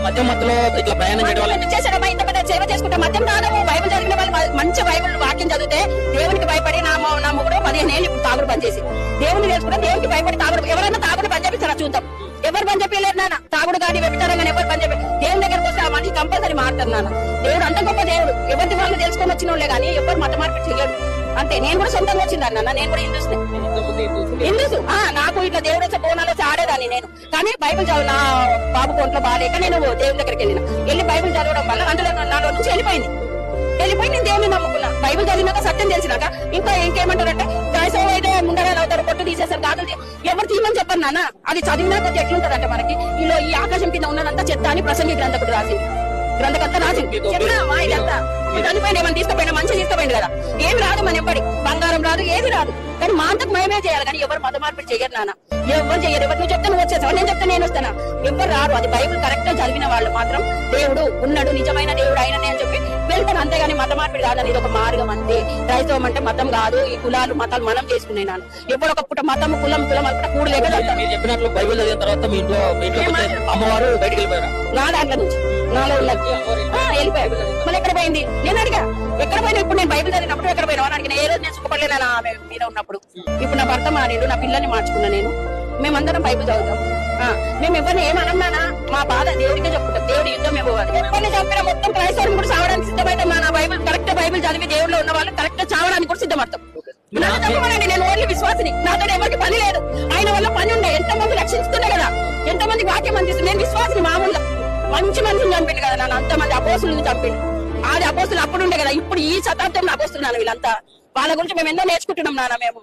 మధ్య మధ్యలో ఇట్లా ప్రయాణం చేయడం వల్ల ఎందుకు చేశారమ్మా ఇంత పెద్ద సేవ చేసుకుంటే మధ్యం రాదము. బైబిల్ చదివిన వాళ్ళు మంచి బైబిల్ వాక్యం చదివితే దేవునికి భయపడి నా మొగుడు 15 ఏళ్ళు ఇప్పుడు తాగుడు బంద్ చేసి దేవుని తెలుసుకుంటే దేవునికి భయపడి తాగుడు ఎవరైనా తాగుడు బంద్ చేపిస్తారా చూద్దాం. ఎవరు బంద్ చెప్పలేదు నాన్న. తాగుడు కానీ వ్యభిచారం కానీ ఎవరు బంద్ చెప్పి దేవుని దగ్గరకు వస్తే ఆ మనిషి కంపల్సరీ మారుతారు నాన్న. దేవుడు అంత గొప్ప దేవుడు. ఎవరి వాళ్ళు తెలుసుకొని వచ్చిన వాళ్ళే కానీ ఎవరు మత మార్పిడి చేయడు. అంతే. నేను కూడా సొంతంగా వచ్చిందాన్ని అన్న. నేను కూడా హిందూస్. నాకు ఇట్లా దేవుడు వచ్చే బోనాలు వచ్చి ఆడేదాన్ని నేను. కానీ బైబిల్ చదువు నా బాబు కొంట్లో బాగాలేక నేను దేవుని దగ్గరికి వెళ్ళి బైబిల్ చదవడం వల్ల అందులో నాలో నుంచి వెళ్ళిపోయి నేను దేవుని నమ్ముకున్నా. బైబిల్ చదివినాక సత్యం తెలిసినాక ఇంకేమంటారంటే క్రైస్తవ అయితే ముండరాలు అవుతారు, పొట్టు తీసేసారు, గాజులు ఎవరు తీయమని చెప్పారు నాన్న. అది చదివినాక ఎట్లుంటదంటే మనకి ఈ ఆకాశం కింద ఉన్నదంతా చెత్త అని ప్రసంగి గ్రంథకుడు రాసింది. గ్రంథకర్త రాసింది. చెప్తామా ఇదంతా చనిపోయింది. ఏమన్నా తీసుకుపోయినా మంచిగా తీసుకుపోయింది కదా. ఏమి రాదు మన ఎప్పటి బంగారం రాదు, ఏది రాదు. కానీ మా అంతకు మేమే చేయాలి. కానీ ఎవరు మత మార్పిడి చేయరు నాన్న. ఎవరు చేయరు. ఎవరు నువ్వు చెప్తే నువ్వు వచ్చేసావు, నేను చెప్తే నేను వస్తానా. ఎవరు రారు. అది బైబిల్ కరెక్ట్ గా చదివిన వాళ్ళు మాత్రం దేవుడు ఉన్నాడు, నిజమైన దేవుడు ఆయననే అని చెప్పి వెళ్తాను. అంతేగాని మత మార్పిడి కాదని ఇది ఒక మార్గం అంతే. క్రైస్తవం అంటే మతం కాదు. ఈ కులాలు మతాలు మనం చేసుకున్నాను. ఎప్పుడు ఒక పుట్ట మతం కులం అనుకుంటే కూడు లేక చెప్పినట్లు బైబిల్ చదివిన తర్వాత మీ ఇంట్లో అమ్మవారు బయటకు వెళ్ళిపోయారు. నా దాంట్లో నుంచి నాలో వెళ్ళిపోయాడు. మళ్ళీ ఎక్కడ పోయింది నేను అడిగా. ఎక్కడ పోయినా ఇప్పుడు నేను బైబిల్ చదివినప్పుడు ఎక్కడ పోయినా అని అడిగిన. ఏ రోజు నేను సుఖపడలేనా ఆమె మీద ఉన్నప్పుడు. ఇప్పుడు నా భర్త మారేడు, నా పిల్లల్ని మార్చుకున్నా నేను. మేమందరం బైబిల్ చదువుతాం. మేము ఎవరిని ఏమన్నానా మా బాధ దేవుడికే చెప్పుకుంటాం. దేవుడి యుద్ధం ఎవరిని చంపిన మొత్తం క్రైస్తవులు కూడా చావడానికి సిద్ధమైతే నా బైబిల్ కరెక్ట్ బైబిల్ చదివి దేవుడిలో ఉన్న వాళ్ళు కరెక్ట్ చావడానికి కూడా సిద్ధమవుతాం. నన్ను తప్పమనండి, నేను ఓన్లీ విశ్వాసిని. నాతో ఎవరికి పని లేదు. ఆయన వల్ల పని ఉండే. ఎంతమంది రక్షిస్తుండే కదా, ఎంతమంది వాక్యం అందిస్తుంది. నేను విశ్వాసిని. మామూలుగా మంచి మందిని చంపిండు కదా నన్ను. అంతమంది అపోస్తులను చంపిండు. అది అపోస్తులు అప్పుడు ఉండే కదా. ఇప్పుడు ఈ శతాబ్దంలో అపోస్తులు నాన్న వీళ్ళంతా. వాళ్ళ గురించి మేము ఎన్నో నేర్చుకుంటున్నాం నాన్న. మేము